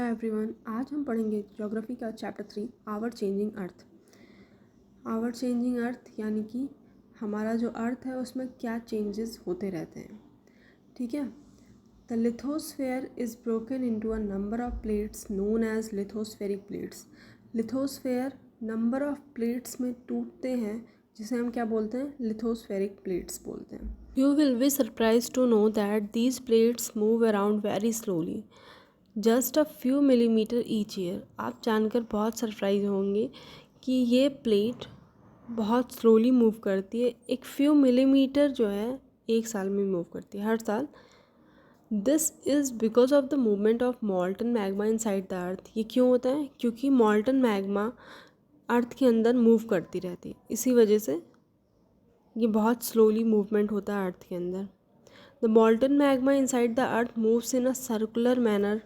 Hi everyone, आज हम पढ़ेंगे ज्योग्राफी का chapter 3 our changing earth. Our changing earth यानी कि हमारा जो अर्थ है उसमें क्या चेंजेस होते रहते हैं। ठीक है। The lithosphere is broken into a number of plates known as lithospheric plates. Lithosphere number of plates में टूटते हैं जिसे हम क्या बोलते हैं, लिथोस्फेरिक प्लेट्स बोलते हैं। You will be surprise to know that these plates move around very slowly just a few millimetre each year. आप जानकर बहुत सरप्राइज होंगे कि ये प्लेट बहुत स्लोली मूव करती है, एक फ्यू मिलीमीटर जो है एक साल में मूव करती है, हर साल। This is because of the movement of मॉल्टन magma inside the अर्थ। ये क्यों होता है? क्योंकि मॉल्टन मैग्मा अर्थ के अंदर मूव करती रहती है, इसी वजह से ये बहुत स्लोली मूवमेंट होता है अर्थ के अंदर। The molten magma inside the earth moves in a circular manner.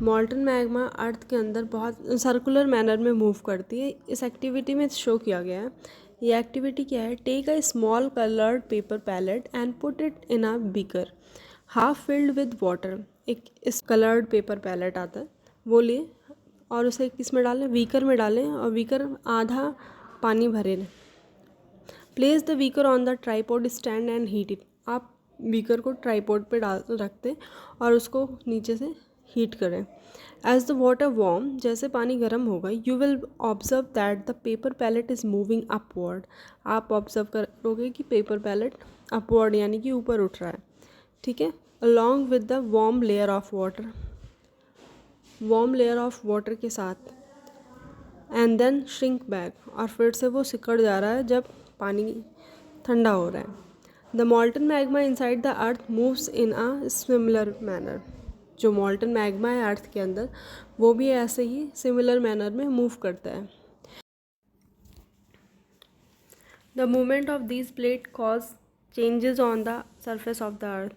Molten magma earth के अंदर बहुत सर्कुलर मैनर में मूव करती है। इस एक्टिविटी में शो किया गया है। ये एक्टिविटी क्या है? Take a small coloured paper pellet and put it in a beaker half filled with water. एक इस कलर्ड पेपर पैलेट आता है, वो लिए और उसे किस में डालें? बीकर में डालें और बीकर आधा पानी भरे लें। Place the beaker on the tripod stand and heat it. आप बीकर को ट्राईपोड पे रखते और उसको नीचे से हीट करें। एज द वाटर वार्म, जैसे पानी गर्म होगा, you will observe that the paper pellet is moving upward. आप ऑब्जर्व करोगे कि पेपर पैलेट अपवर्ड यानी कि ऊपर उठ रहा है। ठीक है। Along with the warm layer of water, warm layer of water के साथ। एंड देन श्रिंक बैक, और फिर से वो सिकुड़ जा रहा है जब पानी ठंडा हो रहा है। The molten magma inside the earth moves in a similar manner. जो मॉल्टन मैग्मा है अर्थ के अंदर, वो भी ऐसे ही सिमिलर मैनर में मूव करता है। The movement of these plate cause changes on the surface of the अर्थ।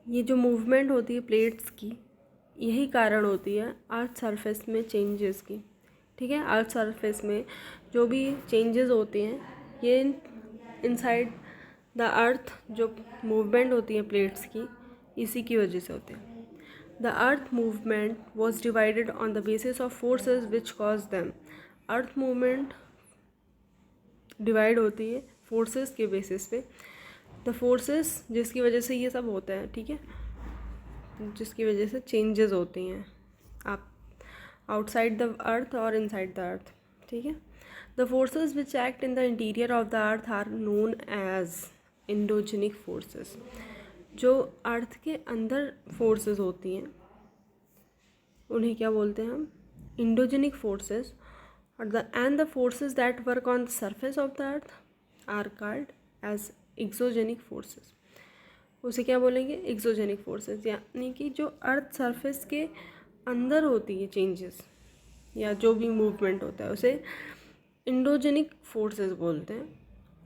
ये जो मूवमेंट होती है प्लेट्स की, यही कारण होती है अर्थ सरफेस में चेंजेस की। ठीक है। अर्थ सरफेस में जो भी चेंजेस होते हैं, ये इनसाइड द अर्थ जो मूवमेंट होती है प्लेट्स की, इसी की वजह से होते हैं। The earth movement was divided on the basis of forces which cause them. Earth movement divide होती है फोर्सेस के बेसिस पे। द फोर्सेस जिसकी वजह से ये सब होता है, ठीक है, जिसकी वजह से चेंजेस होती हैं आप आउटसाइड द अर्थ और इनसाइड द अर्थ। ठीक है। The forces which act in the interior of the earth are known as endogenic forces. जो अर्थ के अंदर फोर्सेस होती हैं उन्हें क्या बोलते हैं हम? Endogenic forces. और the forces that work on the surface of the earth are called as exogenic forces. उसे क्या बोलेंगे? Exogenic forces. यानी कि जो अर्थ सरफेस के अंदर होती है चेंजेस या जो भी मूवमेंट होता है उसे इंडोजेनिक फोर्सेस बोलते हैं,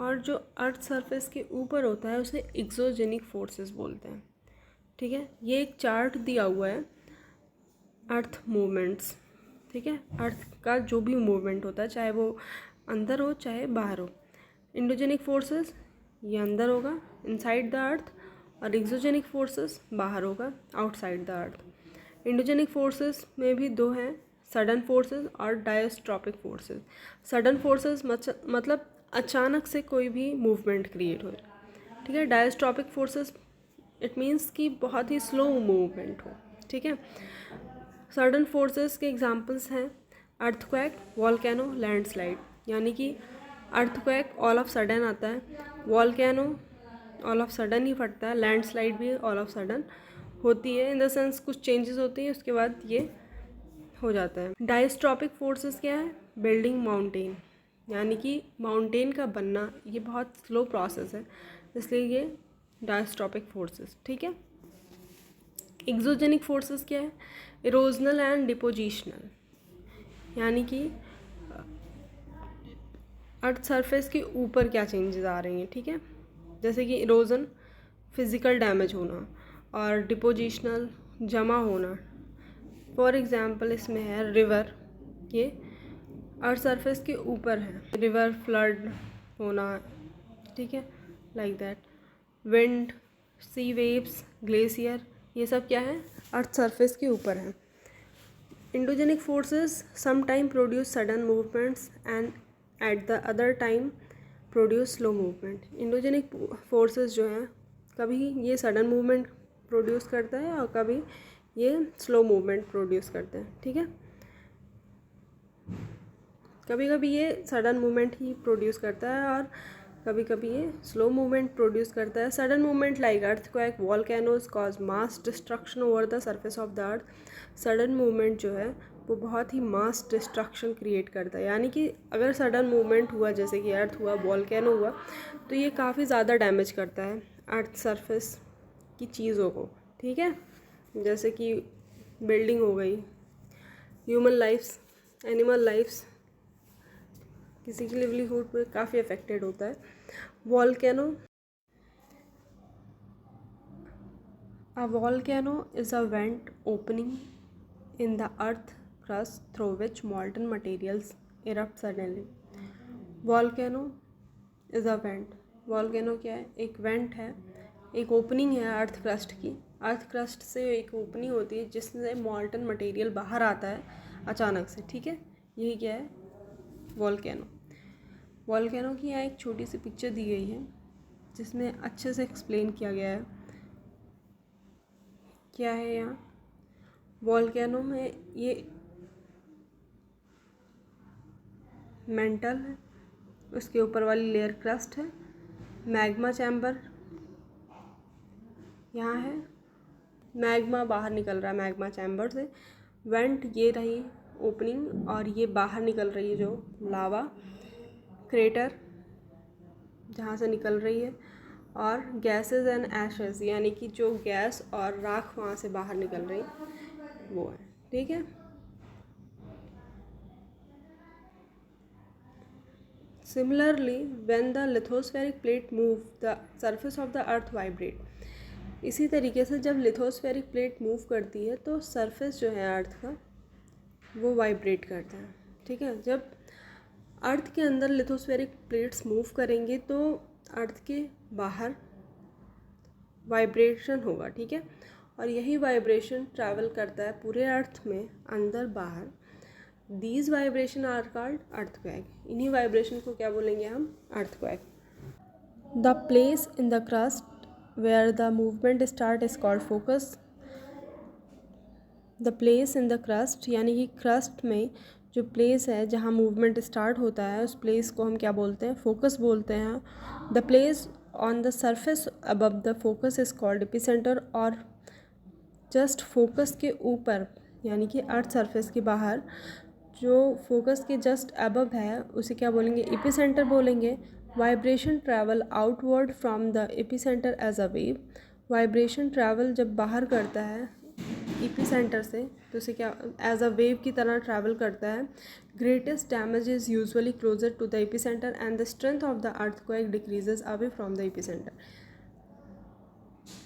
और जो अर्थ सरफेस के ऊपर होता है उसे एक्सोजेनिक फोर्सेस बोलते हैं। ठीक है। ये एक चार्ट दिया हुआ है अर्थ मूवमेंट्स। ठीक है। अर्थ का जो भी मूवमेंट होता है, चाहे वो अंदर हो चाहे बाहर हो। इंडोजेनिक फोर्सेस ये अंदर होगा इनसाइड द अर्थ, और एक्सोजेनिक फोर्सेस बाहर होगा outside the earth. Endogenic forces में भी दो हैं, सडन फोर्सेस और डायस्ट्रॉपिक फोर्सेस। सडन फोर्सेस मतलब अचानक से कोई भी मूवमेंट क्रिएट हो। ठीक है। डायस्ट्रॉपिक फोर्सेस इट मीन्स कि बहुत ही स्लो मूवमेंट हो। ठीक है। सडन फोर्सेस के एग्जांपल्स हैं अर्थक्वेक, वॉल्केनो, लैंडस्लाइड। यानी कि अर्थक्वेक ऑल ऑफ सडन आता है, वॉल्केनो ऑल ऑफ सडन ही फटता है, लैंडस्लाइड भी ऑल ऑफ सडन होती है। इन द सेंस कुछ चेंजेस होती हैं उसके बाद ये हो जाता है। डायस्ट्रॉपिक फोर्सेस क्या है? बिल्डिंग माउंटेन, यानी कि माउंटेन का बनना ये बहुत स्लो प्रोसेस है, इसलिए ये डायस्ट्रॉपिक फोर्सेस। ठीक है। एक्सोजेनिक फोर्सेस क्या है? इरोजनल एंड डिपोजिशनल, यानी कि अर्थ सरफेस के ऊपर क्या चेंजेस आ रही हैं। ठीक है। जैसे कि इरोजन फिजिकल डैमेज होना, और डिपोजिशनल जमा होना। फॉर एग्जांपल इसमें है रिवर, ये अर्थ सरफेस के ऊपर है, रिवर फ्लड होना। ठीक है, like that. Wind, sea waves, glacier, ये सब क्या है? अर्थ सरफेस के ऊपर है। Endogenic forces some time produce sudden movements and at the other time produce slow movement. Endogenic forces जो हैं कभी ये सडन मूवमेंट प्रोड्यूस करता है और कभी ये स्लो मूवमेंट प्रोड्यूस करते हैं। ठीक है, कभी कभी ये सडन मूवमेंट ही प्रोड्यूस करता है और कभी कभी ये स्लो मूवमेंट प्रोड्यूस करता है। Sudden movement like earthquake, volcanoes cause mass destruction over the surface of the earth. Sudden movement जो है वो बहुत ही मास डिस्ट्रक्शन क्रिएट करता है, यानी कि अगर सडन मूवमेंट हुआ जैसे कि अर्थ हुआ, वॉल्केनो हुआ, तो ये काफ़ी ज़्यादा डैमेज करता है अर्थ सरफेस की चीज़ों को। ठीक है, जैसे कि बिल्डिंग हो गई, ह्यूमन लाइफ्स, एनिमल लाइफ्स, किसी की लिवलीहुड पे काफ़ी अफेक्टेड होता है। Volcano, a volcano is a went opening in the earth crust through which मॉल्टन materials erupt suddenly. Volcano is a went, volcano क्या है? एक वेंट है, एक ओपनिंग है अर्थ क्रस्ट की। अर्थ क्रस्ट से एक ओपनिंग होती है जिससे मॉल्टन मटेरियल बाहर आता है अचानक से। ठीक है, यही क्या है? वॉल्केनो। वॉल्केनो की यहाँ एक छोटी सी पिक्चर दी गई है जिसमें अच्छे से एक्सप्लेन किया गया है क्या है यहाँ। वॉल्केनो में ये मेंटल है, उसके ऊपर वाली लेयर क्रस्ट है, मैग्मा चैम्बर यहाँ है, मैग्मा बाहर निकल रहा है मैग्मा चैम्बर से। वेंट ये रही ओपनिंग और ये बाहर निकल रही है जो लावा क्रेटर जहाँ से निकल रही है, और गैसेस एंड एशेस यानी कि जो गैस और राख वहाँ से बाहर निकल रही वो है। ठीक है, similarly when the lithospheric plate move the surface of the earth vibrate. इसी तरीके से जब लिथोस्फेरिक प्लेट मूव करती है तो सरफेस जो है अर्थ का वो वाइब्रेट करता है। ठीक है, जब अर्थ के अंदर लिथोस्फेरिक प्लेट्स मूव करेंगे तो अर्थ के बाहर वाइब्रेशन होगा। ठीक है, और यही वाइब्रेशन ट्रैवल करता है पूरे अर्थ में अंदर बाहर। These vibration are called earthquake. इन्हीं वाइब्रेशन को क्या बोलेंगे हम? Earthquake. The place in the crust where the movement start is called focus. The place in the crust यानी कि क्रस्ट में जो प्लेस है जहाँ मूवमेंट स्टार्ट होता है उस प्लेस को हम क्या बोलते हैं? फोकस बोलते हैं। The place on the surface above the focus is called epicentre, और जस्ट फोकस के ऊपर यानी कि अर्थ सरफेस के बाहर जो फोकस के जस्ट अबव है उसे क्या बोलेंगे? एपिसेंटर बोलेंगे। Vibration travel outward from the epicentre as a wave. Vibration travel जब बाहर करता है एपिसेंटर से तो उसे क्या एज अ वेव की तरह ट्रैवल करता है। Greatest damage is usually closer to the epicentre and the strength of the earthquake decreases away from the epicentre.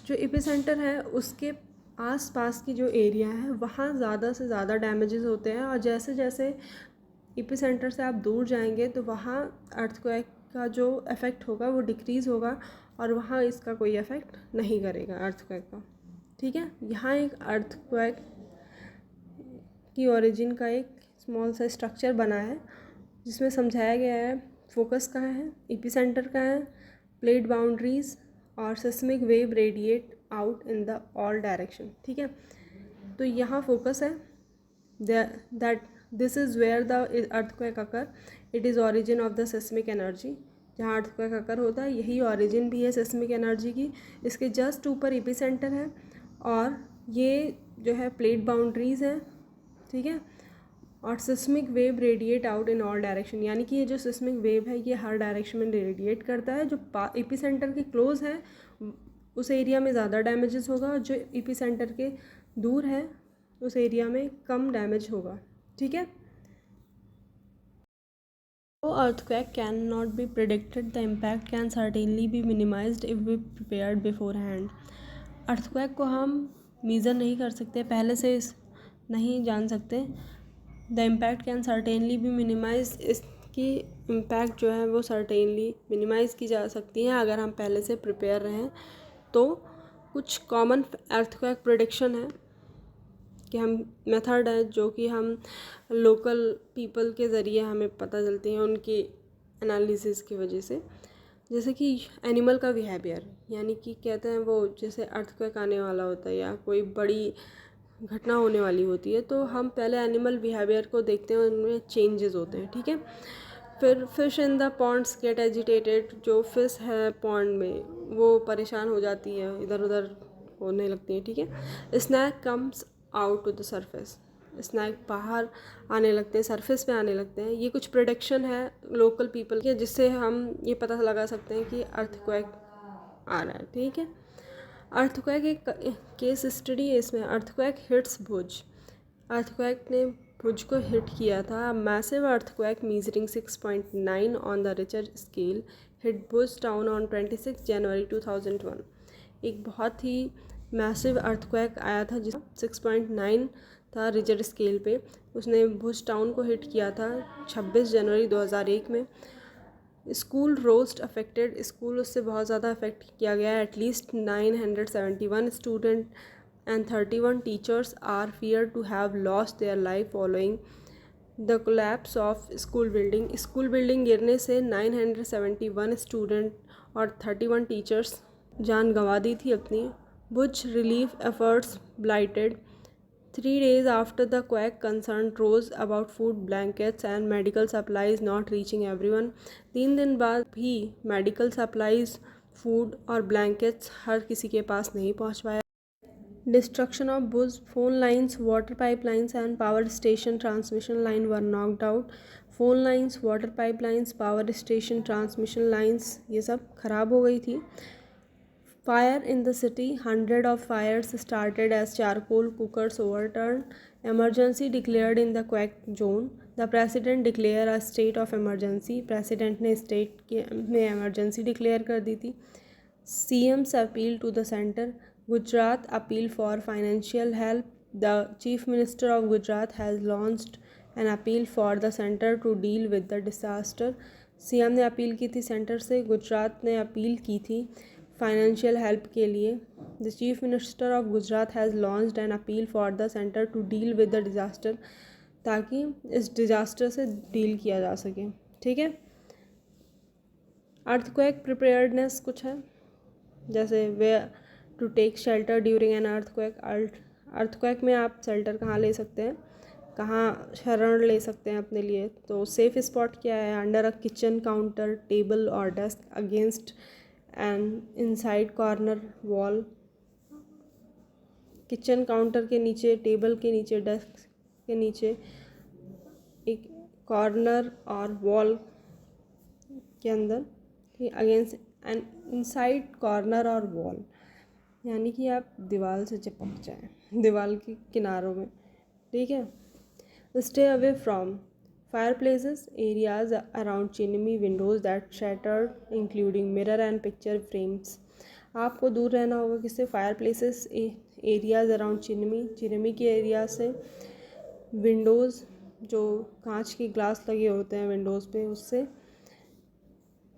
जो एपिसेंटर है उसके आस पास की जो एरिया है वहाँ ज़्यादा से ज़्यादा डैमेजेस होते हैं, और जैसे जैसे एपिसेंटर से आप दूर जाएंगे तो वहाँ अर्थक्वेक का जो इफ़ेक्ट होगा वो डिक्रीज़ होगा और वहाँ इसका कोई इफ़ेक्ट नहीं करेगा अर्थक्वेक का। ठीक है, यहाँ एक अर्थक्वेक की ओरिजिन का एक स्मॉल सा स्ट्रक्चर बना है जिसमें समझाया गया है फोकस कहाँ है, एपिसेंटर कहाँ है, प्लेट बाउंड्रीज और seismic wave radiate out in the all direction. ठीक है, तो यहाँ फोकस है, that this is where the earthquake occur, it is origin of the seismic energy. जहाँ अर्थक्वेक अकर होता है यही ऑरिजिन भी है सिस्मिक एनर्जी की। इसके जस्ट ऊपर एपिसेंटर है और ये जो है प्लेट बाउंड्रीज है। ठीक है, और seismic wave radiate out in all direction, यानी कि ये जो सिस्मिक वेव है ये हर डायरेक्शन में रेडिएट करता है। जो एपिसेंटर के क्लोज है उस एरिया में ज़्यादा डैमेजेस होगा और जो एपिसेंटर के दूर है उस एरिया में कम डैमेज होगा। ठीक है, earthquake cannot be predicted, the impact can certainly be minimized if we prepared beforehand। Earthquake को हम मेज़र नहीं कर सकते, पहले से नहीं जान सकते। द इम्पैक्ट कैन सर्टेनली भी मिनिमाइज, इसकी इम्पैक्ट जो है वो सर्टेनली मिनिमाइज़ की जा सकती है अगर हम पहले से प्रिपेयर रहें तो। कुछ कॉमन अर्थक्वेक प्रेडिक्शन है कि हम मेथड है जो कि हम लोकल पीपल के ज़रिए हमें पता चलती हैं उनकी एनालिसिस की वजह से। जैसे कि एनिमल का बिहेवियर, यानी कि कहते हैं वो जैसे अर्थक्वेक आने वाला होता है या कोई बड़ी घटना होने वाली होती है तो हम पहले एनिमल बिहेवियर को देखते हैं, उनमें चेंजेस होते हैं। ठीक है, फिर fish in the ponds get agitated, जो फिश है पॉन्ड में वो परेशान हो जाती है, इधर उधर होने लगती है। ठीक है, snake comes out to the surface, snake बाहर आने लगते हैं, सरफेस पे आने लगते हैं। ये कुछ प्रोडक्शन है लोकल पीपल के जिससे हम ये पता लगा सकते हैं कि अर्थक्वेक आ रहा है। ठीक है, अर्थक्वेक एक केस स्टडी है इसमें। अर्थक्वेक हिट्स भुज, अर्थक्वेक ने भुज को हिट किया था। Massive earthquake measuring 6.9 on the Richter scale hit Bhuj town on 26 जनवरी 2001। एक बहुत ही मैसिव अर्थक्वेक आया था जिस 6.9 था रिचर स्केल पे, उसने भुज टाउन को हिट किया था 26 जनवरी 2001 में। स्कूल रोस्ट अफेक्टेड, स्कूल उससे बहुत ज़्यादा अफेक्ट किया गया है। At least 971 student and 31 teachers are fear to have lost their life following the collapse of school building. School building गिरने से 971 स्टूडेंट और 31 टीचर्स जान गंवा दी थी अपनी। भुज relief efforts ब्लाइटेड। 3 days after the quake, concern rose about food, blankets and medical supplies not reaching everyone. 3 दिन बाद भी मेडिकल सप्लाईज, फूड और ब्लैंकेट्स हर किसी के पास नहीं पहुंच पाया। Destruction of Bhuj, phone lines, water pipe lines and power station transmission line were knocked out. Phone lines, water pipe lines, power station transmission lines ये सब खराब हो गई थी। Fire in the city, 100 of fires started as charcoal cookers overturned. Emergency declared in the quake zone. The president declare a state of emergency. President ने state में emergency declare कर दी थी। CM's appeal to the center. Gujarat appeal for financial help. The chief minister of Gujarat has launched an appeal for the center to deal with the disaster. CM ने appeal की थी centre से, गुजरात ने appeal की थी financial help के लिए। The chief minister of Gujarat has launched an appeal for the centre to deal with the disaster, ताकि इस डिज़ास्टर से डील किया जा सके। ठीक है, अर्थक्वेक प्रिपेयर्डनेस कुछ है, जैसे way to take shelter during an earthquake. Earthquake में आप शेल्टर कहाँ ले सकते हैं, कहाँ शरण ले सकते हैं अपने लिए। तो सेफ स्पॉट क्या है, under a kitchen counter, table और desk, against and inside corner wall. Kitchen counter के नीचे, टेबल के नीचे, डेस्क के नीचे, एक कॉर्नर और वॉल के अंदर, अगेंस्ट एंड इनसाइड कॉर्नर और वॉल, यानी कि आप दीवार से चिपक जाएं, दीवार के किनारों में। ठीक है, stay away from fireplaces, areas around chimney windows that shattered, including mirror and picture frames. आपको दूर रहना होगा किससे, fire places, areas around chimney के एरिया से, विंडोज़ जो कांच के ग्लास लगे होते हैं विंडोज़ पे उससे।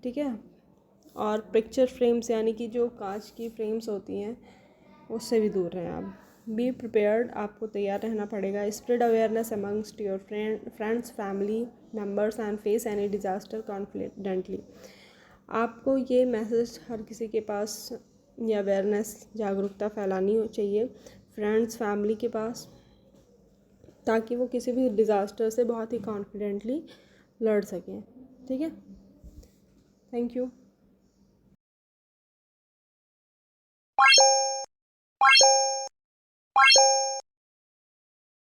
ठीक है, और पिक्चर फ्रेम्स यानी कि जो कांच की फ्रेम्स होती हैं उससे भी दूर रहें आप। बी प्रिपेयर्ड, आपको तैयार रहना पड़ेगा। Spread awareness amongst your friends, family members and face any disaster confidently. आपको ये मैसेज हर किसी के पास ये अवेयरनेस, जागरूकता फैलानी चाहिए फ्रेंड्स, फैमिली के पास, ताकि वो किसी भी डिज़ास्टर से बहुत ही कॉन्फिडेंटली लड़ सकें। ठीक है, थैंक यू।